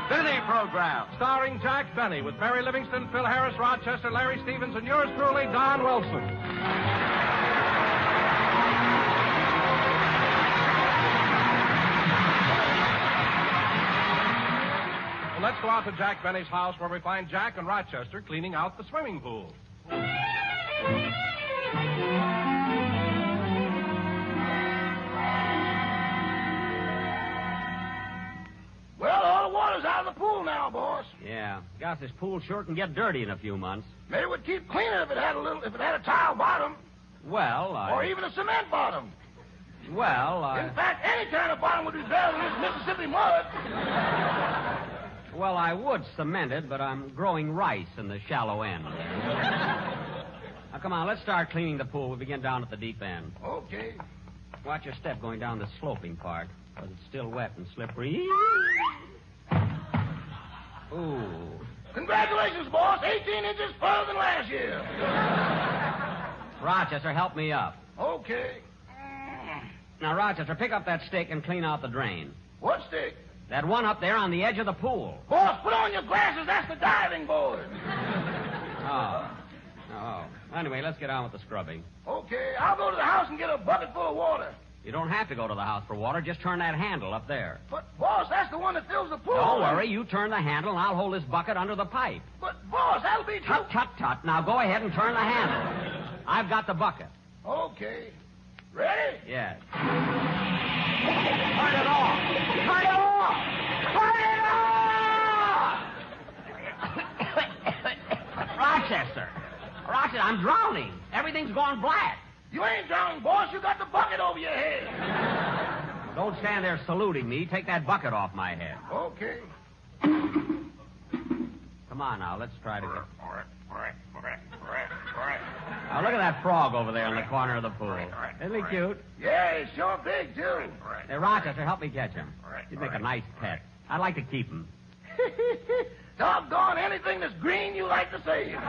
Benny Program, starring Jack Benny with Mary Livingston, Phil Harris, Rochester, Larry Stevens, and yours truly, Don Wilson. Well, let's go out to Jack Benny's house where we find Jack and Rochester cleaning out the swimming pool. Out of the pool now, boss. Yeah. Gosh, this pool sure can get dirty in a few months. Maybe it would keep cleaner if it had a tile bottom. Well, Or even a cement bottom. Well, In fact, any kind of bottom would be better than this Mississippi mud. Well, I would cement it, but I'm growing rice in the shallow end. Now, come on, let's start cleaning the pool. We'll begin down at the deep end. Okay. Watch your step going down the sloping part, because it's still wet and slippery. Ooh. Congratulations, boss. 18 inches further than last year. Rochester, help me up. Okay. Now, Rochester, pick up that stick and clean out the drain. What stick? That one up there on the edge of the pool. Boss, put on your glasses. That's the diving board. Oh. Anyway, let's get on with the scrubbing. Okay, I'll go to the house and get a bucket full of water. You don't have to go to the house for water. Just turn that handle up there. But, boss, that's the one that fills the pool. Don't worry. You turn the handle, and I'll hold this bucket under the pipe. But, boss, that'll be... Tut, tut, tut. Now go ahead and turn the handle. I've got the bucket. Okay. Ready? Yes. Turn it off! Turn it off! Turn it off! Rochester, I'm drowning. Everything's gone black. You ain't drowning, boss. You got the bucket over your head. Don't stand there saluting me. Take that bucket off my head. Okay. Come on now. Let's try to get... Now, look at that frog over there in the corner of the pool. Isn't he cute? Yeah, he's sure big, too. Hey, Rochester, help me catch him. He'd make a nice pet. I'd like to keep him. Doggone anything that's green you like to save.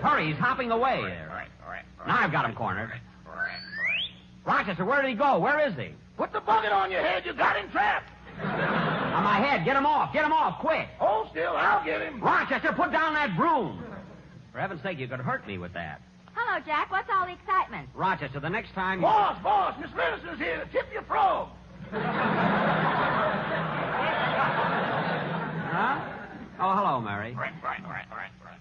Hurry, he's hopping away there. Now I've got him cornered. Rochester, where did he go? Where is he? Put the bucket on your head. You got him trapped. On my head. Get him off. Get him off, quick. Hold still. I'll get him. Rochester, put down that broom. For heaven's sake, you could hurt me with that. Hello, Jack. What's all the excitement? Rochester, the next time... Boss, Miss Livingston's here to tip your frog. Huh? Oh, hello, Mary.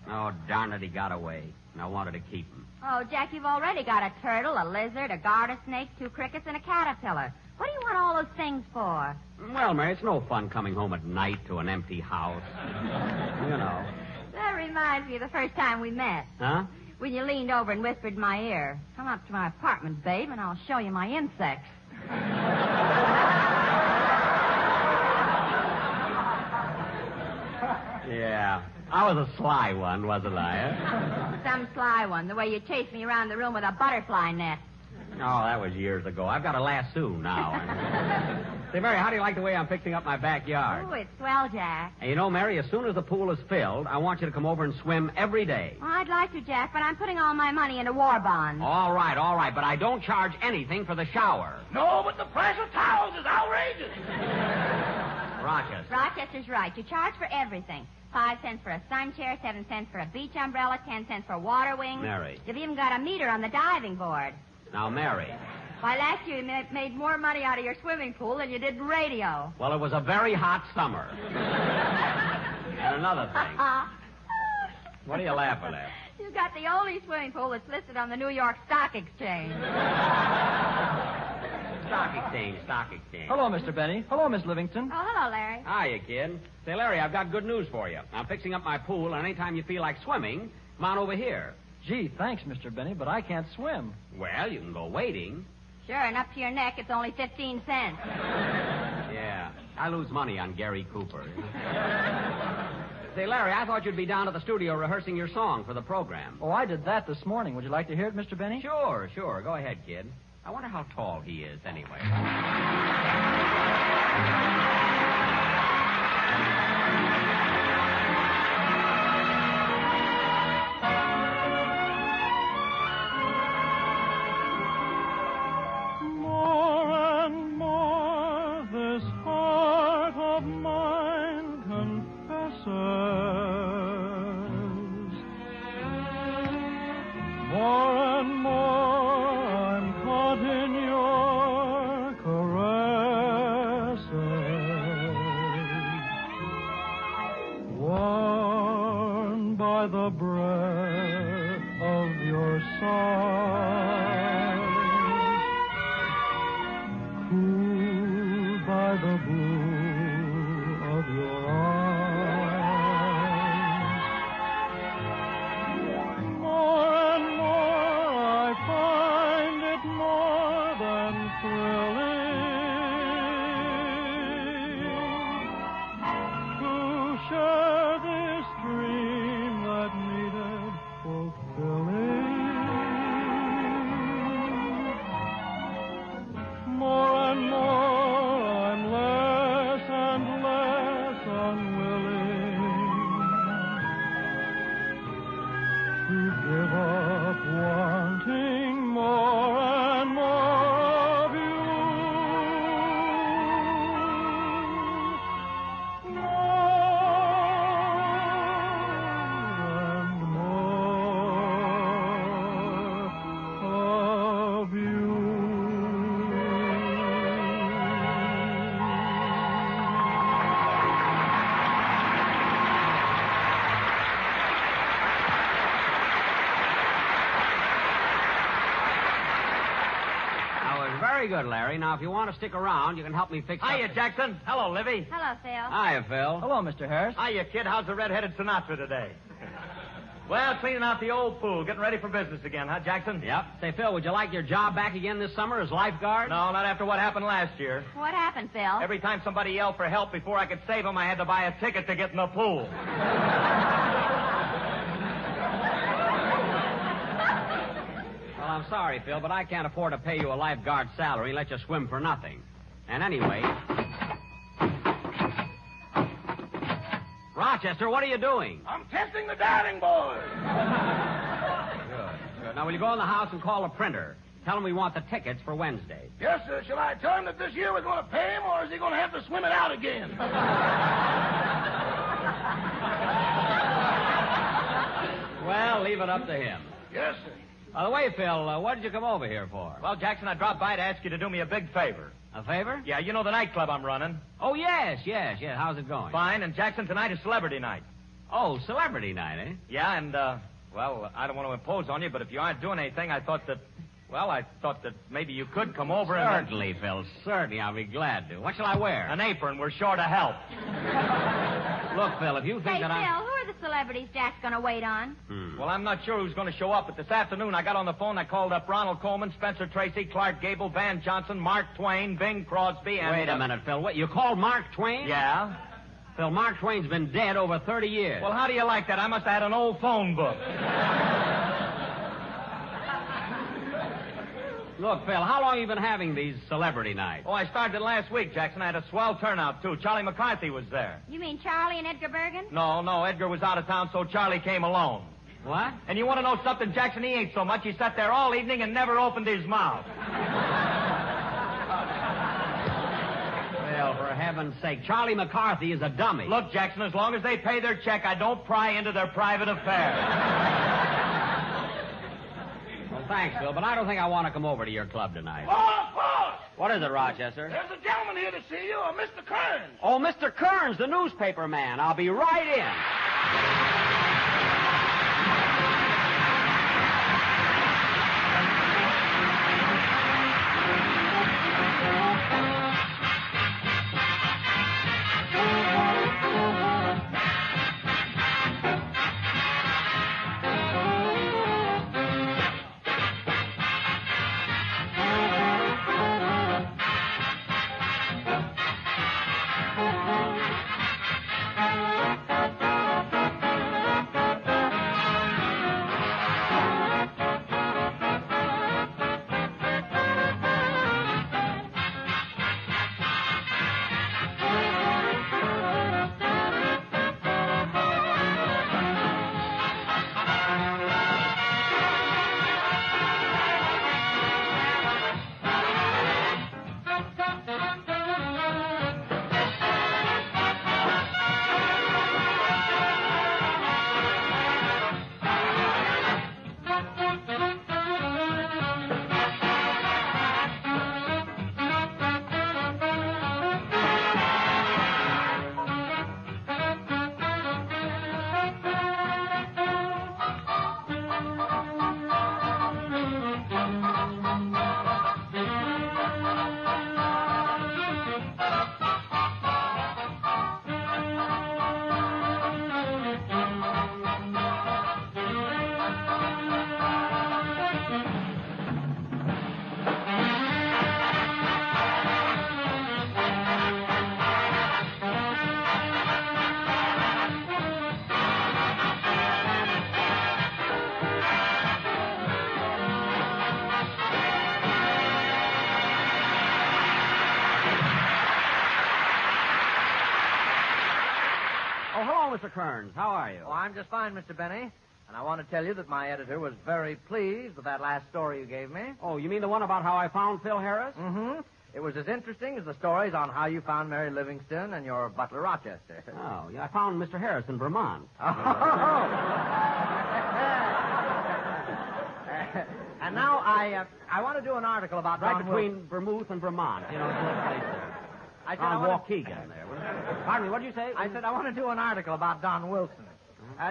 Oh, darn it, he got away. And I wanted to keep him. Oh, Jack, you've already got a turtle, a lizard, a garter snake, 2 crickets, and a caterpillar. What do you want all those things for? Well, Mary, it's no fun coming home at night to an empty house. You know. That reminds me of the first time we met. Huh? When you leaned over and whispered in my ear, "Come up to my apartment, babe, and I'll show you my insects." Yeah. I was a sly one, wasn't I? Some sly one, the way you chased me around the room with a butterfly net. Oh, that was years ago. I've got a lasso now. Say, Mary, how do you like the way I'm fixing up my backyard? Oh, it's swell, Jack. And you know, Mary, as soon as the pool is filled, I want you to come over and swim every day. Well, I'd like to, Jack, but I'm putting all my money into war bonds. All right, but I don't charge anything for the shower. No, but the price of towels is outrageous. Rochester. Rochester's right. You charge for everything. 5 cents for a sun chair, 7 cents for a beach umbrella, 10 cents for water wings. Mary. You've even got a meter on the diving board. Now, Mary. Why, last year you made more money out of your swimming pool than you did in radio. Well, it was a very hot summer. And another thing. What are you laughing at? You've got the only swimming pool that's listed on the New York Stock Exchange. Stock exchange. Hello, Mr. Benny. Hello, Miss Livingston. Oh, hello, Larry. Hiya, kid. Say, Larry, I've got good news for you. I'm fixing up my pool, and anytime you feel like swimming, come on over here. Gee, thanks, Mr. Benny, but I can't swim. Well, you can go wading. Sure, and up to your neck, it's only 15 cents. Yeah, I lose money on Gary Cooper. Say, Larry, I thought you'd be down at the studio rehearsing your song for the program. Oh, I did that this morning. Would you like to hear it, Mr. Benny? Sure. Go ahead, kid. I wonder how tall he is, anyway. More and more I'm caught in your caresses, warmed by the breath of your sighs, cooled by the blue of your eyes. More and more I find it more than thrilling to share this dream that needed fulfilling. More and more I'm less and less unwilling to give up wanting more and more of you. More and more of you. That was very good, Larry. Now, if you want to stick around, you can help me fix up... Hiya, Jackson. Hello, Livy. Hello, Phil. Hiya, Phil. Hello, Mr. Harris. Hiya, kid. How's the red-headed Sinatra today? Well, cleaning out the old pool, getting ready for business again, huh, Jackson? Yep. Say, Phil, would you like your job back again this summer as lifeguard? No, not after what happened last year. What happened, Phil? Every time somebody yelled for help before I could save them, I had to buy a ticket to get in the pool. Well, I'm sorry, Phil, but I can't afford to pay you a lifeguard salary and let you swim for nothing. And anyway... Rochester, what are you doing? I'm testing the diving board. Good. Now, will you go in the house and call the printer? Tell him we want the tickets for Wednesday. Yes, sir. Shall I tell him that this year we're going to pay him, or is he going to have to swim it out again? Well, leave it up to him. Yes, sir. By the way, Phil, what did you come over here for? Well, Jackson, I dropped by to ask you to do me a big favor. A favor? Yeah, you know the nightclub I'm running. Oh, yes. How's it going? Fine, and Jackson, tonight is celebrity night. Oh, celebrity night, eh? Yeah, and, well, I don't want to impose on you, but if you aren't doing anything, I thought that maybe you could come over and... Certainly, Phil. Certainly. I'll be glad to. What shall I wear? An apron. We're short of help. Look, Phil, if you think Hey, that Phil, I... who are the celebrities Jack's going to wait on? Well, I'm not sure who's going to show up, but this afternoon I got on the phone. I called up Ronald Coleman, Spencer Tracy, Clark Gable, Van Johnson, Mark Twain, Bing Crosby, and... Wait a minute, Phil. What, you called Mark Twain? Yeah? Phil, Mark Twain's been dead over 30 years. Well, how do you like that? I must have had an old phone book. Look, Phil, how long have you been having these celebrity nights? Oh, I started last week, Jackson. I had a swell turnout, too. Charlie McCarthy was there. You mean Charlie and Edgar Bergen? No, Edgar was out of town, so Charlie came alone. What? And you want to know something, Jackson? He ain't so much. He sat there all evening and never opened his mouth. Well, for heaven's sake, Charlie McCarthy is a dummy. Look, Jackson, as long as they pay their check, I don't pry into their private affairs. Well, thanks, Phil, but I don't think I want to come over to your club tonight. Boss! What is it, Rochester? There's a gentleman here to see you, Mr. Kearns. Oh, Mr. Kearns, the newspaper man. I'll be right in. Oh, hello, Mr. Kearns. How are you? Oh, I'm just fine, Mr. Benny. And I want to tell you that my editor was very pleased with that last story you gave me. Oh, you mean the one about how I found Phil Harris? Mm-hmm. It was as interesting as the stories on how you found Mary Livingston and your butler Rochester. Oh, yeah, I found Mr. Harris in Vermont. And now I want to do an article about Right Don between Wilson. Vermouth and Vermont. You know, it's a little place there. I said On I want Waukegan there. Pardon me, what did you say? I said I want to do an article about Don Wilson.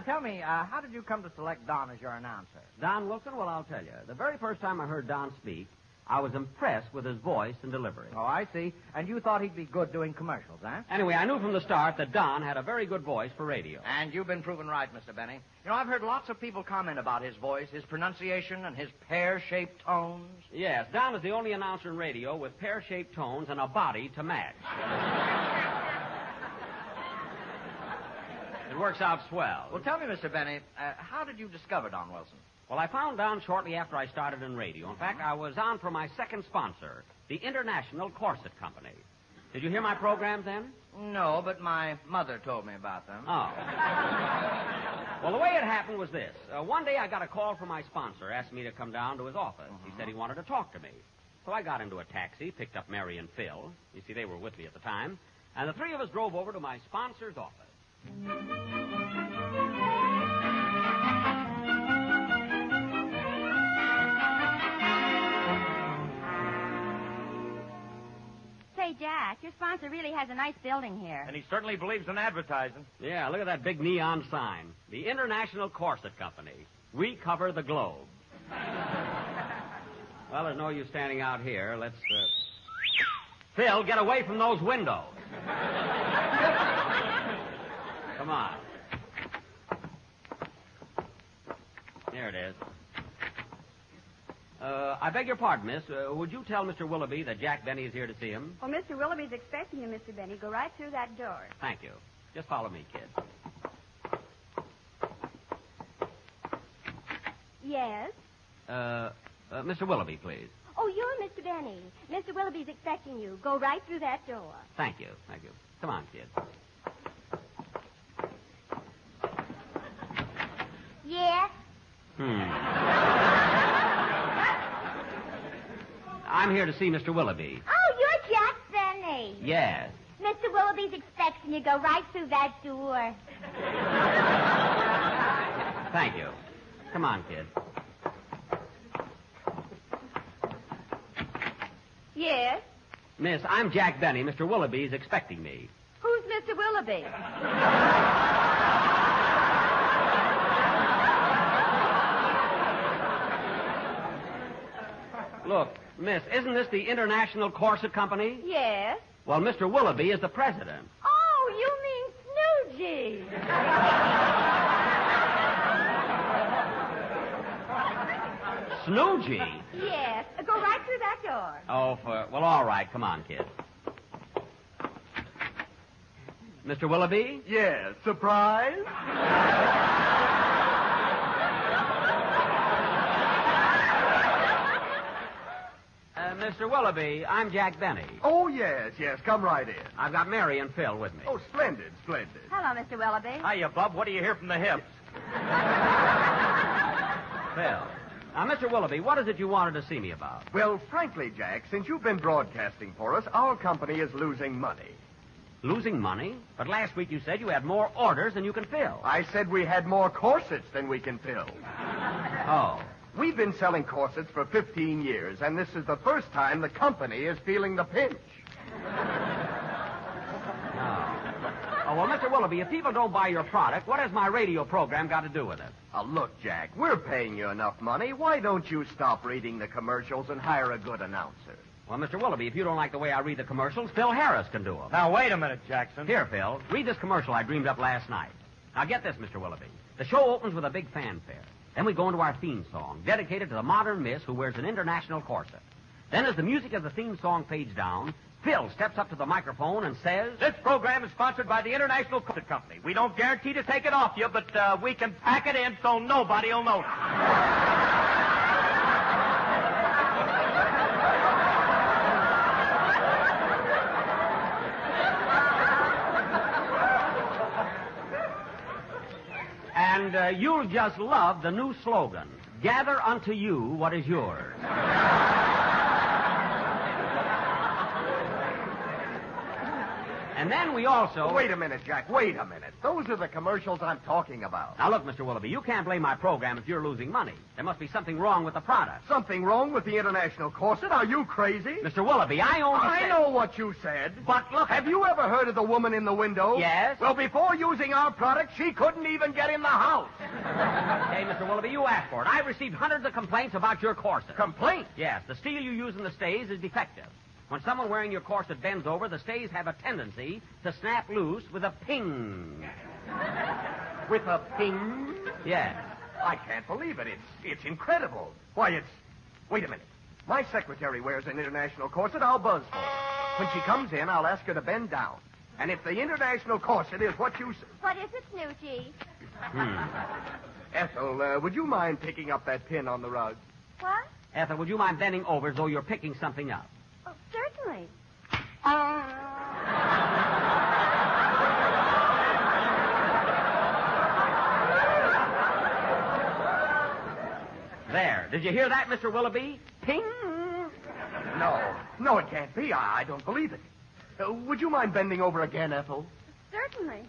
Tell me, how did you come to select Don as your announcer? Don Wilson? Well, I'll tell you. The very first time I heard Don speak, I was impressed with his voice and delivery. Oh, I see. And you thought he'd be good doing commercials, huh? Anyway, I knew from the start that Don had a very good voice for radio. And you've been proven right, Mr. Benny. You know, I've heard lots of people comment about his voice, his pronunciation, and his pear-shaped tones. Yes, Don is the only announcer in radio with pear-shaped tones and a body to match. It works out swell. Well, tell me, Mr. Benny, how did you discover Don Wilson? Well, I found Don shortly after I started in radio. In fact, I was on for my second sponsor, the International Corset Company. Did you hear my programs then? No, but my mother told me about them. Oh. Well, the way it happened was this. One day I got a call from my sponsor, asked me to come down to his office. He said he wanted to talk to me. So I got into a taxi, picked up Mary and Phil. You see, they were with me at the time. And the three of us drove over to my sponsor's office. Say, Jack, your sponsor really has a nice building here. And he certainly believes in advertising. Yeah, look at that big neon sign. The International Corset Company. We cover the globe. Well, there's no use standing out here. Let's, Phil, get away from those windows. Come on. There it is. I beg your pardon, miss. Would you tell Mr. Willoughby that Jack Benny is here to see him? Well, Mr. Willoughby's expecting you, Mr. Benny. Go right through that door. Thank you. Just follow me, kid. Yes? Mr. Willoughby, please. Oh, you're Mr. Benny. Mr. Willoughby's expecting you. Go right through that door. Thank you. Thank you. Come on, kid. Yes? I'm here to see Mr. Willoughby. Oh, you're Jack Benny. Yes. Mr. Willoughby's expecting you. Go right through that door. Thank you. Come on, kid. Yes? Miss, I'm Jack Benny. Mr. Willoughby's expecting me. Who's Mr. Willoughby? Look, miss, isn't this the International Corset Company? Yes. Well, Mr. Willoughby is the president. Oh, you mean Snoogey. Snoogey? Yes. Go right through that door. Oh, well, all right. Come on, kid. Mr. Willoughby? Yes, surprise? Mr. Willoughby, I'm Jack Benny. Oh, yes, come right in. I've got Mary and Phil with me. Oh, splendid. Hello, Mr. Willoughby. Hiya, Bub. What do you hear from the hips? Phil. Now, Mr. Willoughby, what is it you wanted to see me about? Well, frankly, Jack, since you've been broadcasting for us, our company is losing money. Losing money? But last week you said you had more orders than you can fill. I said we had more corsets than we can fill. Oh. We've been selling corsets for 15 years, and this is the first time the company is feeling the pinch. Oh, well, Mr. Willoughby, if people don't buy your product, what has my radio program got to do with it? Look, Jack, we're paying you enough money. Why don't you stop reading the commercials and hire a good announcer? Well, Mr. Willoughby, if you don't like the way I read the commercials, Phil Harris can do them. Now, wait a minute, Jackson. Here, Phil, read this commercial I dreamed up last night. Now, get this, Mr. Willoughby. The show opens with a big fanfare. Then we go into our theme song, dedicated to the modern miss who wears an international corset. Then, as the music of the theme song fades down, Phil steps up to the microphone and says... This program is sponsored by the International Corset Company. We don't guarantee to take it off you, but we can pack it in so nobody will notice. And you'll just love the new slogan, Gather unto you what is yours. And then we also... Wait a minute, Jack. Wait a minute. Those are the commercials I'm talking about. Now, look, Mr. Willoughby, you can't blame my program if you're losing money. There must be something wrong with the product. Something wrong with the International Corset? Are you crazy? Mr. Willoughby, I know what you said. But look... Have you ever heard of the woman in the window? Yes. Well, before using our product, she couldn't even get in the house. Hey, Mr. Willoughby, you asked for it. I received hundreds of complaints about your corset. Complaints? Yes, the steel you use in the stays is defective. When someone wearing your corset bends over, the stays have a tendency to snap loose with a ping. With a ping? Yes. I can't believe it. It's incredible. Why, Wait a minute. My secretary wears an International Corset. I'll buzz for her. When she comes in, I'll ask her to bend down. And if the International Corset is what you say... What is it, Snoochie? Ethel, would you mind picking up that pin on the rug? What? Ethel, would you mind bending over as though you're picking something up? Oh, certainly. There. Did you hear that, Mr. Willoughby? Ping! No, it can't be. I don't believe it. Would you mind bending over again, Ethel? Certainly.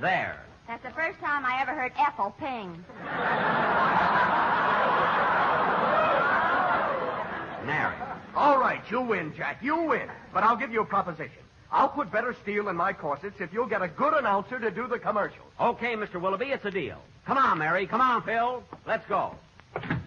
There. That's the first time I ever heard Ethel ping. Mary. All right, you win, Jack. You win. But I'll give you a proposition. I'll put better steel in my corsets if you'll get a good announcer to do the commercials. Okay, Mr. Willoughby, it's a deal. Come on, Mary. Come on, Phil. Let's go. Well,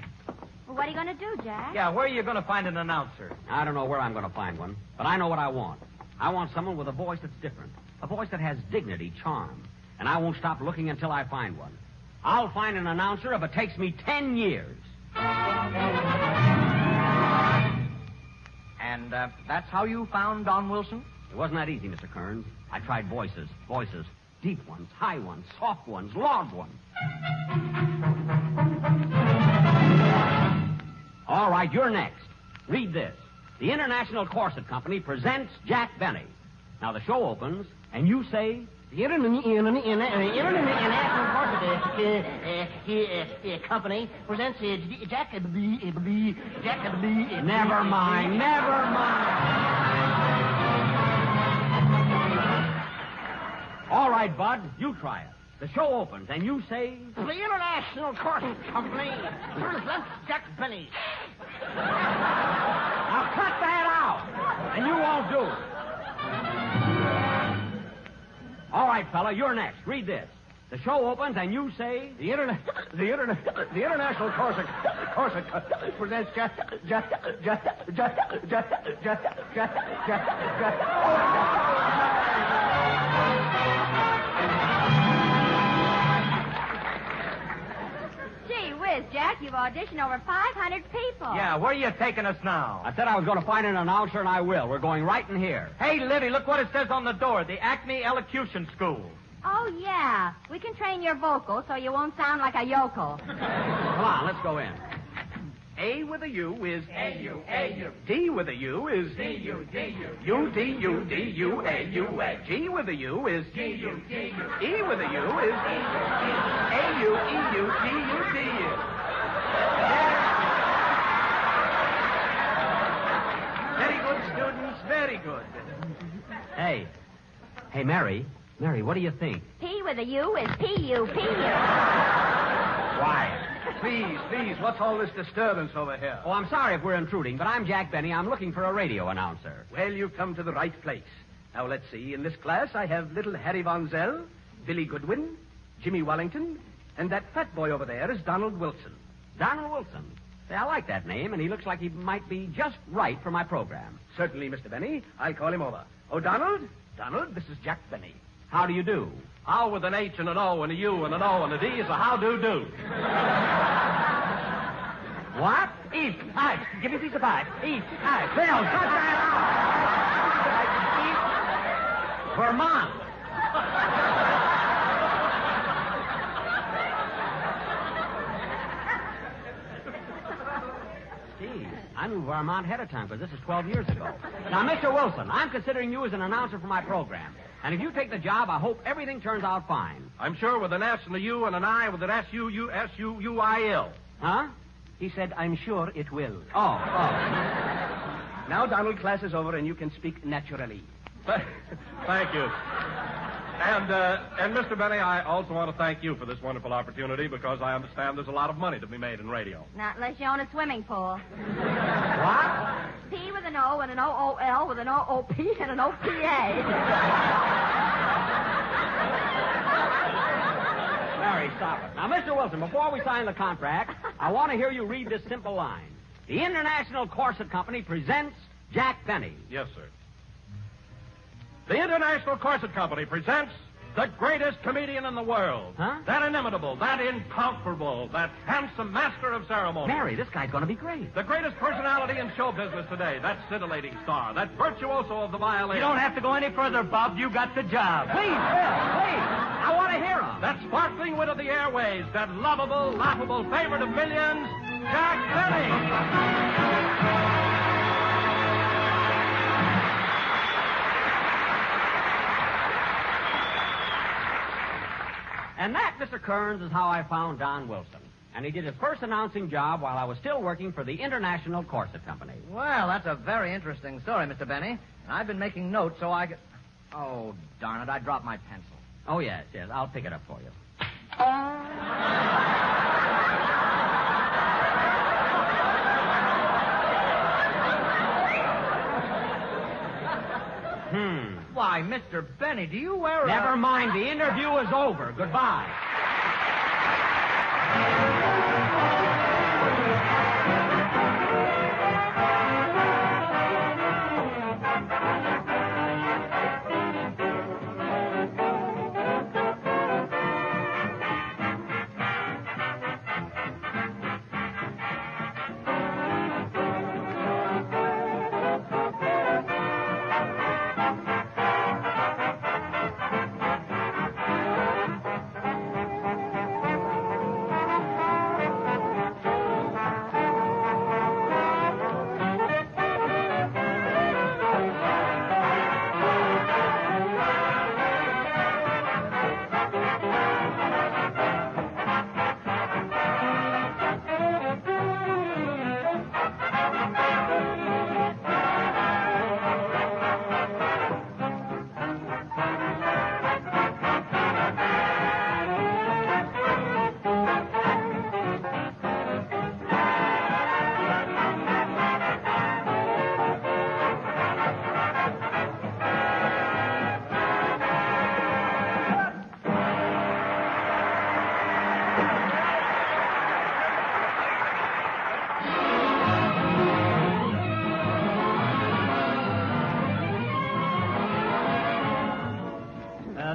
what are you going to do, Jack? Yeah, where are you going to find an announcer? I don't know where I'm going to find one, but I know what I want. I want someone with a voice that's different. A voice that has dignity, charm. And I won't stop looking until I find one. I'll find an announcer if it takes me 10 years. And that's how you found Don Wilson? It wasn't that easy, Mr. Kearns. I tried voices. Deep ones, high ones, soft ones, loud ones. All right, you're next. Read this. The International Corset Company presents Jack Benny. Now, the show opens, and you say... The International Corset Company presents Jack... Never mind. All right, Bud, you try it. The show opens, and you say... The International Corset Company presents Jack Benny. Now cut that out, and you won't do it. All right, fella, you're next. Read this. The show opens, and you say... The International Corset presents Gee whiz, Jack, you've auditioned over 500 people. Yeah, where are you taking us now? I said I was going to find an announcer, and I will. We're going right in here. Hey, Liddy, look what it says on the door. The Acme Elocution School. Oh, yeah. We can train your vocals so you won't sound like a yokel. Come on, let's go in. A with a U is A-U. D with a U is D-U. U-D-U-D-U-A-U-A. G with a U is G-U. E with a U is A-U-E-U-D-U-D-U. Very good, students. Very good. Hey, Mary, what do you think? P with a U is P-U-P-U. Why? Please, what's all this disturbance over here? Oh, I'm sorry if we're intruding, but I'm Jack Benny. I'm looking for a radio announcer. Well, you've come to the right place. Now, let's see. In this class, I have little Harry Von Zell, Billy Goodwin, Jimmy Wellington, and that fat boy over there is Donald Wilson. Donald Wilson? Say, I like that name, and he looks like he might be just right for my program. Certainly, Mr. Benny. I'll call him over. Oh, Donald, this is Jack Benny. How do you do? How with an H and an O and a U and an O and a D is a how-do-do. What? Eat. Hi. Give me a piece of pie. Eat. Hi. Phil, cut that out! Vermont. Steve, I knew Vermont ahead of time because this is 12 years ago. Now, Mr. Wilson, I'm considering you as an announcer for my program. And if you take the job, I hope everything turns out fine. I'm sure with an S and a U and an I with an S-U-U-S-U-U-I-L. Huh? He said, I'm sure it will. Oh. Now, Donald, class is over and you can speak naturally. Thank you. And Mr. Benny, I also want to thank you for this wonderful opportunity because I understand there's a lot of money to be made in radio. Not unless you own a swimming pool. What? P with an O and an O-O-L with an O-O-P and an O-P-A. Mary, stop it. Now, Mr. Wilson, before we sign the contract, I want to hear you read this simple line. The International Corset Company presents Jack Benny. Yes, sir. The International Corset Company presents the greatest comedian in the world. Huh? That inimitable, that incomparable, that handsome master of ceremony. Mary, this guy's going to be great. The greatest personality in show business today, that scintillating star, that virtuoso of the violin. You don't have to go any further, Bob. You got the job. Please, Bill, please. I want to hear him. That sparkling wit of the airways, that lovable, laughable favorite of millions, Jack Benny. And that, Mr. Kearns, is how I found Don Wilson. And he did his first announcing job while I was still working for the International Corset Company. Well, that's a very interesting story, Mr. Benny. And I've been making notes so I could... Oh, darn it, I dropped my pencil. Oh, yes. I'll pick it up for you. Why, Mr. Benny, do you wear a... Never mind. The interview is over. Goodbye.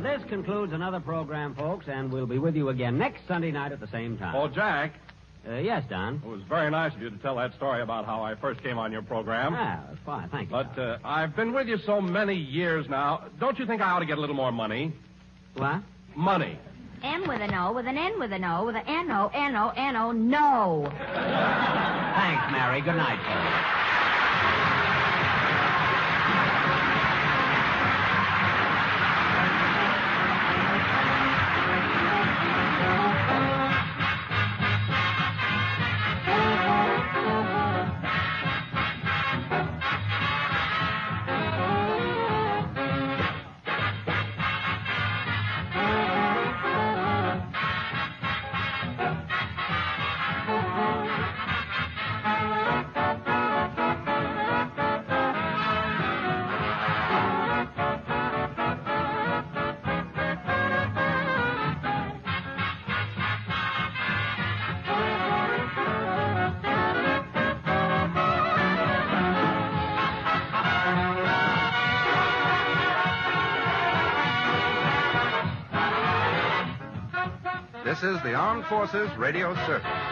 This concludes another program, folks, and we'll be with you again next Sunday night at the same time. Oh, Jack, Yes, Don. it was very nice of you to tell that story about how I first came on your program. Ah, that's fine. Thank you. But I've been with you so many years now. Don't you think I ought to get a little more money? What? Money. M with an O, with an N with an O, with an N-O, N-O, N-O, no. Thanks, Mary. Good night, folks. This is the Armed Forces Radio Service.